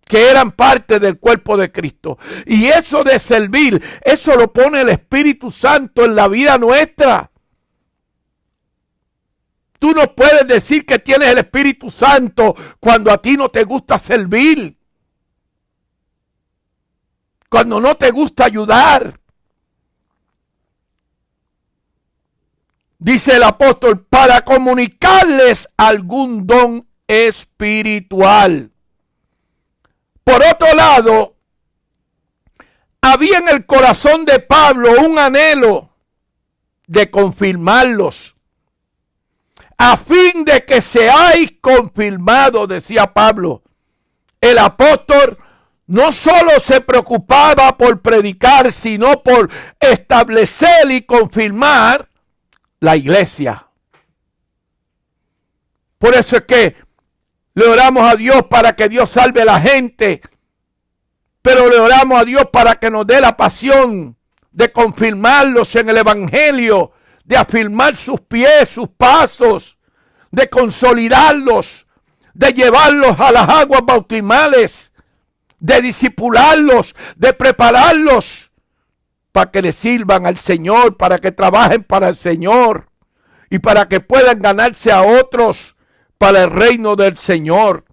Que eran parte del cuerpo de Cristo. Y eso de servir, eso lo pone el Espíritu Santo en la vida nuestra. Tú no puedes decir que tienes el Espíritu Santo cuando a ti no te gusta servir. Cuando no te gusta ayudar. dice el apóstol, para comunicarles algún don espiritual. Por otro lado, había en el corazón de Pablo un anhelo de confirmarlos, a fin de que seáis confirmados, decía Pablo. El apóstol no solo se preocupaba por predicar, sino por establecer y confirmar la iglesia. Por eso es que le oramos a Dios para que Dios salve a la gente, pero le oramos a Dios para que nos dé la pasión de confirmarlos en el evangelio, de afirmar sus pies, sus pasos, de consolidarlos, de llevarlos a las aguas bautismales, de discipularlos, de prepararlos para que le sirvan al Señor, para que trabajen para el Señor y para que puedan ganarse a otros para el reino del Señor.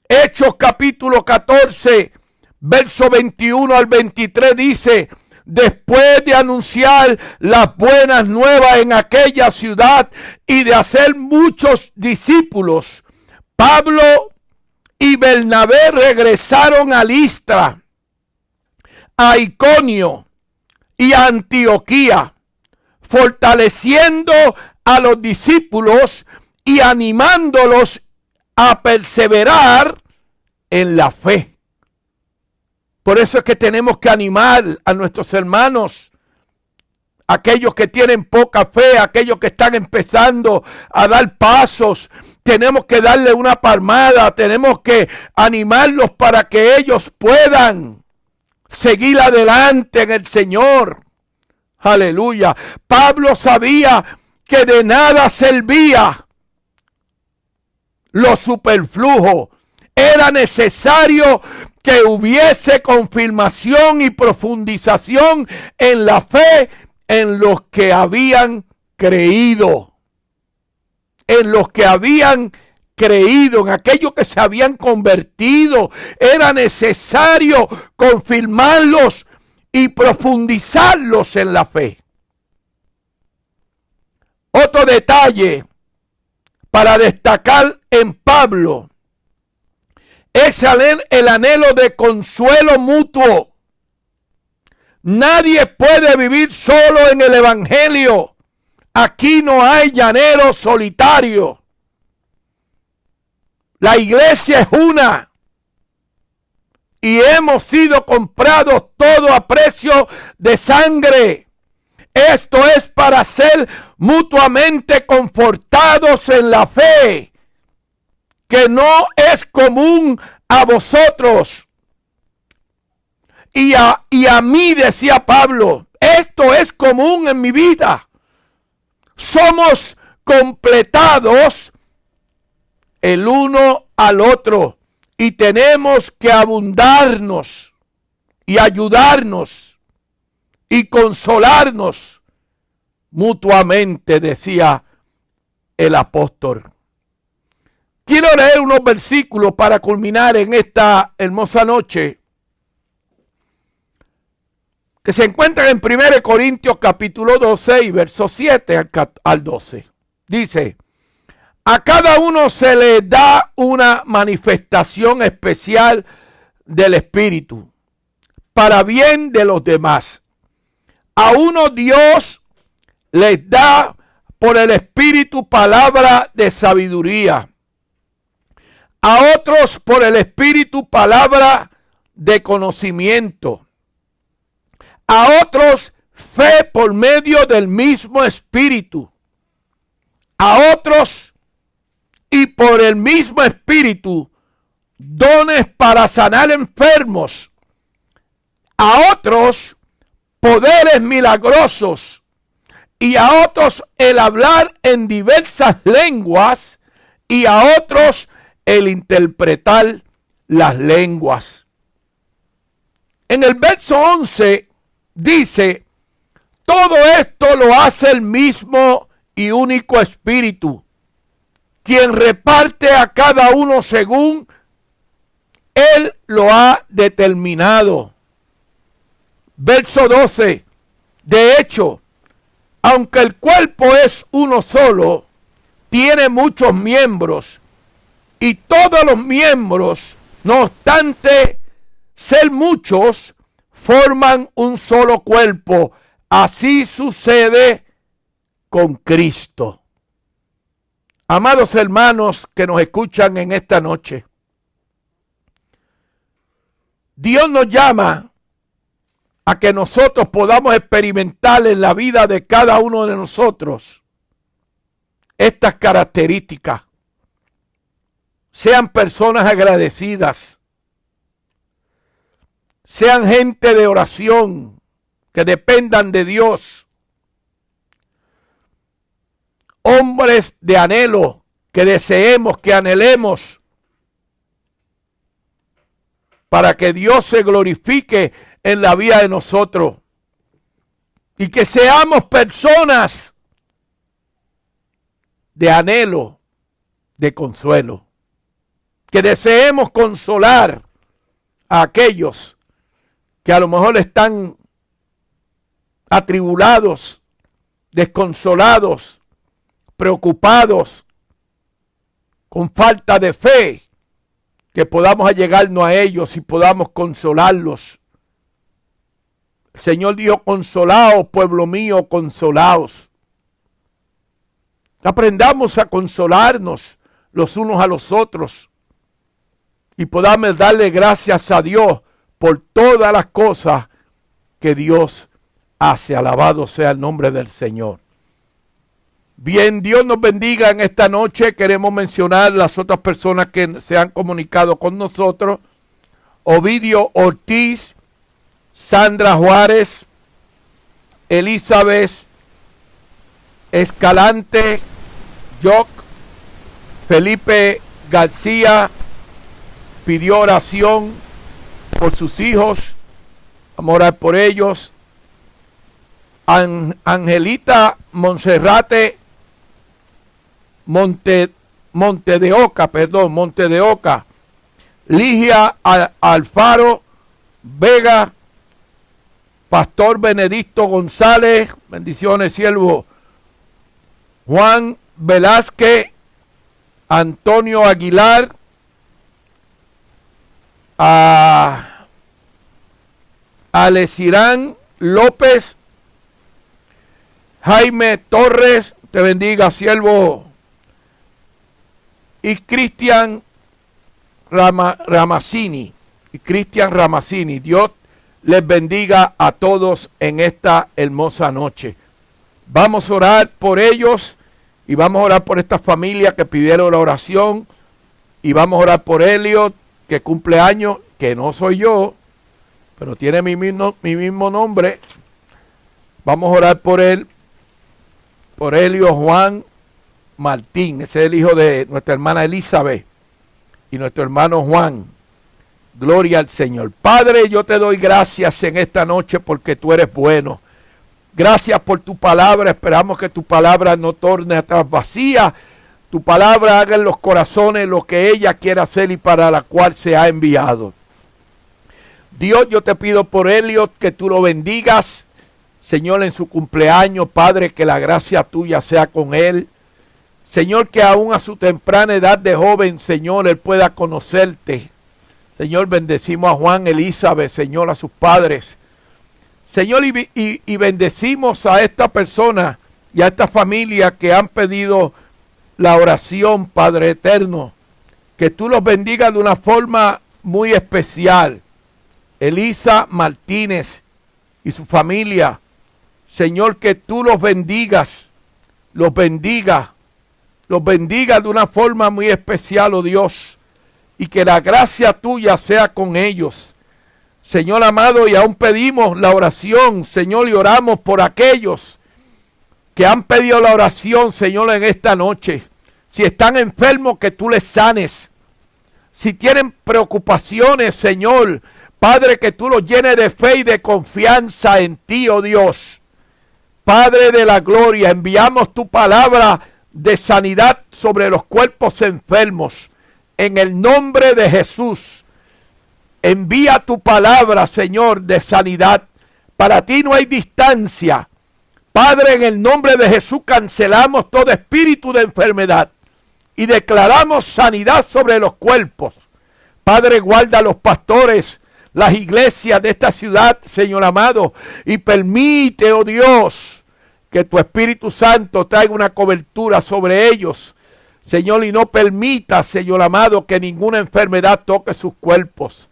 Hechos capítulo 14, verso 21 al 23 dice: después de anunciar las buenas nuevas en aquella ciudad y de hacer muchos discípulos, Pablo y Bernabé regresaron a Listra, a Iconio y a Antioquía, fortaleciendo a los discípulos y animándolos a perseverar en la fe. Por eso es que tenemos que animar a nuestros hermanos, aquellos que tienen poca fe, aquellos que están empezando a dar pasos. Tenemos que darle una palmada, tenemos que animarlos para que ellos puedan seguir adelante en el Señor. Aleluya. Pablo sabía que de nada servía lo superfluo. Era necesario que hubiese confirmación y profundización en la fe en los que habían creído. En los que habían creído, en aquellos que se habían convertido. Era necesario confirmarlos y profundizarlos en la fe. Otro detalle para destacar en Pablo es el anhelo de consuelo mutuo. Nadie puede vivir solo en el evangelio. Aquí no hay llanero solitario. La iglesia es una. Y hemos sido comprados todo a precio de sangre. Esto es para ser mutuamente confortados en la fe, que no es común a vosotros. Y a mí, decía Pablo, esto es común en mi vida. Somos completados el uno al otro y tenemos que abundarnos y ayudarnos y consolarnos mutuamente, decía el apóstol. Quiero leer unos versículos para culminar en esta hermosa noche, que se encuentran en 1 Corintios capítulo 12 y versos 7 al 12. Dice: a cada uno se le da una manifestación especial del Espíritu, para bien de los demás. A uno Dios les da por el Espíritu palabra de sabiduría, a otros por el Espíritu palabra de conocimiento, a otros fe por medio del mismo Espíritu, a otros y por el mismo Espíritu dones para sanar enfermos, a otros poderes milagrosos, y a otros el hablar en diversas lenguas, y a otros el interpretar las lenguas. En el verso 11 dice: todo esto lo hace el mismo y único Espíritu, quien reparte a cada uno según Él lo ha determinado. Verso 12. De hecho, aunque el cuerpo es uno solo, tiene muchos miembros, y todos los miembros, no obstante ser muchos, forman un solo cuerpo. Así sucede con Cristo. Amados hermanos que nos escuchan en esta noche, Dios nos llama a que nosotros podamos experimentar en la vida de cada uno de nosotros estas características. Sean personas agradecidas, sean gente de oración, que dependan de Dios, hombres de anhelo, que deseemos, que anhelemos, para que Dios se glorifique en la vida de nosotros, y que seamos personas de anhelo, de consuelo, que deseemos consolar a aquellos que a lo mejor están atribulados, desconsolados, preocupados, con falta de fe, que podamos allegarnos a ellos y podamos consolarlos. El Señor dijo: consolaos, pueblo mío, consolaos. Aprendamos a consolarnos los unos a los otros y podamos darle gracias a Dios por todas las cosas que Dios hace. Alabado sea el nombre del Señor. Bien, Dios nos bendiga en esta noche. Queremos mencionar las otras personas que se han comunicado con nosotros: Ovidio Ortiz, Sandra Juárez, Elizabeth Escalante, Joc, Felipe García pidió oración por sus hijos. Vamos a orar por ellos. Angelita Monserrate Monte de Oca, Ligia Alfaro Vega, Pastor Benedicto González, bendiciones siervo, Juan Velázquez, Antonio Aguilar, Alecirán López, Jaime Torres, te bendiga siervo, y Cristian Ramazzini. Dios les bendiga a todos en esta hermosa noche. Vamos a orar por ellos y vamos a orar por esta familia que pidieron la oración, y vamos a orar por Elliot, que cumple años, que no soy yo, pero tiene mi mismo nombre. Vamos a orar por él, por Elio Juan Martín. Ese es el hijo de nuestra hermana Elizabeth y nuestro hermano Juan. Gloria al Señor. Padre, yo te doy gracias en esta noche porque tú eres bueno. Gracias por tu palabra. Esperamos que tu palabra no torne atrás vacía. Tu palabra haga en los corazones lo que ella quiere hacer y para la cual se ha enviado. Dios, yo te pido por Elliot que tú lo bendigas, Señor, en su cumpleaños. Padre, que la gracia tuya sea con él. Señor, que aún a su temprana edad de joven, Señor, él pueda conocerte. Señor, bendecimos a Juan, Elizabeth, Señor, a sus padres. Señor, y bendecimos a esta persona y a esta familia que han pedido la oración, Padre eterno. Que tú los bendigas de una forma muy especial. Elisa Martínez y su familia. Señor, que tú los bendigas de una forma muy especial, oh Dios, y que la gracia tuya sea con ellos. Señor amado, y aún pedimos la oración, Señor, y oramos por aquellos que han pedido la oración, Señor, en esta noche. Si están enfermos, que tú les sanes. Si tienen preocupaciones, Señor, Padre, que tú los llenes de fe y de confianza en ti, oh Dios. Padre de la gloria, enviamos tu palabra de sanidad sobre los cuerpos enfermos. En el nombre de Jesús, envía tu palabra, Señor, de sanidad. Para ti no hay distancia. Padre, en el nombre de Jesús cancelamos todo espíritu de enfermedad y declaramos sanidad sobre los cuerpos. Padre, guarda a los pastores, las iglesias de esta ciudad, Señor amado, y permite, oh Dios, que tu Espíritu Santo traiga una cobertura sobre ellos, Señor, y no permita, Señor amado, que ninguna enfermedad toque sus cuerpos.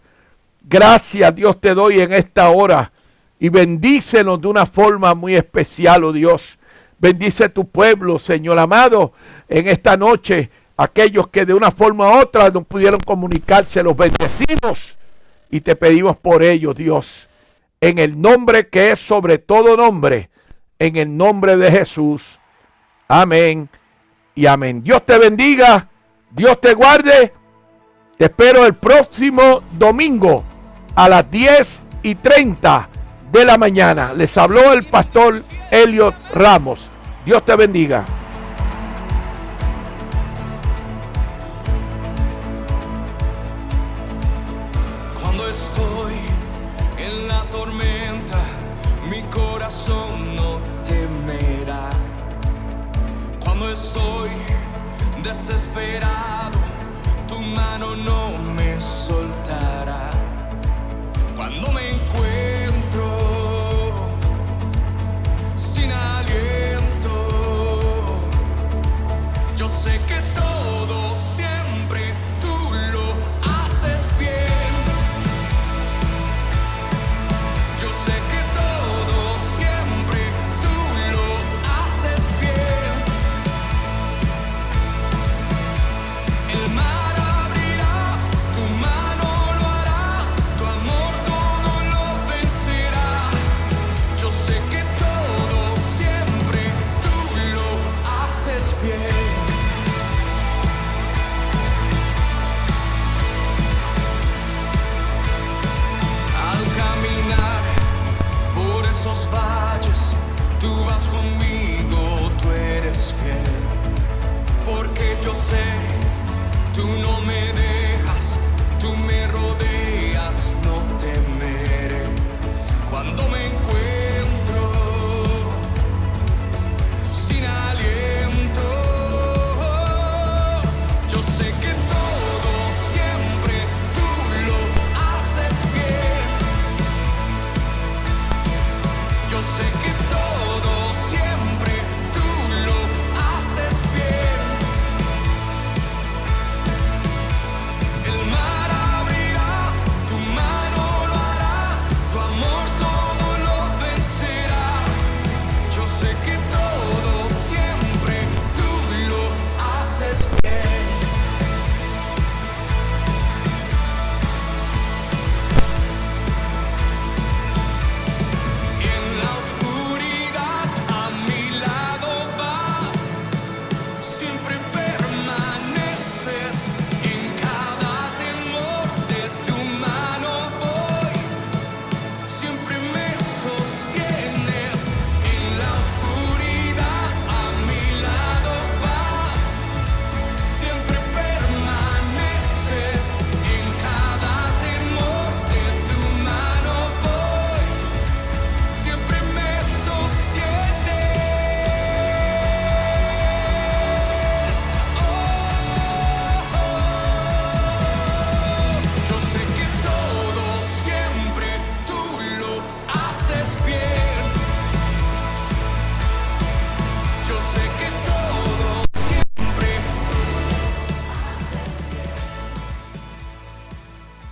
Gracias, Dios, te doy en esta hora y bendícenos de una forma muy especial, oh Dios. Bendice tu pueblo, Señor amado, en esta noche. Aquellos que de una forma u otra no pudieron comunicarse, los bendecimos y te pedimos por ellos, Dios, en el nombre que es sobre todo nombre, en el nombre de Jesús. Amén y amén. Dios te bendiga, Dios te guarde. Te espero el próximo domingo a las 10:30 de la mañana. Les habló el pastor Elliot Ramos. Dios te bendiga. Cuando estoy en la tormenta, mi corazón no temerá. Cuando estoy desesperado, tu mano no me soltará. Cuando me encuentro sin aliento, yo sé que todo siempre tú lo haces bien. Yo sé que todo siempre tú lo haces bien. El mar abrirás, tu mano lo hará, tu amor todo lo vencerá. Yo sé que todo siempre tú lo haces bien.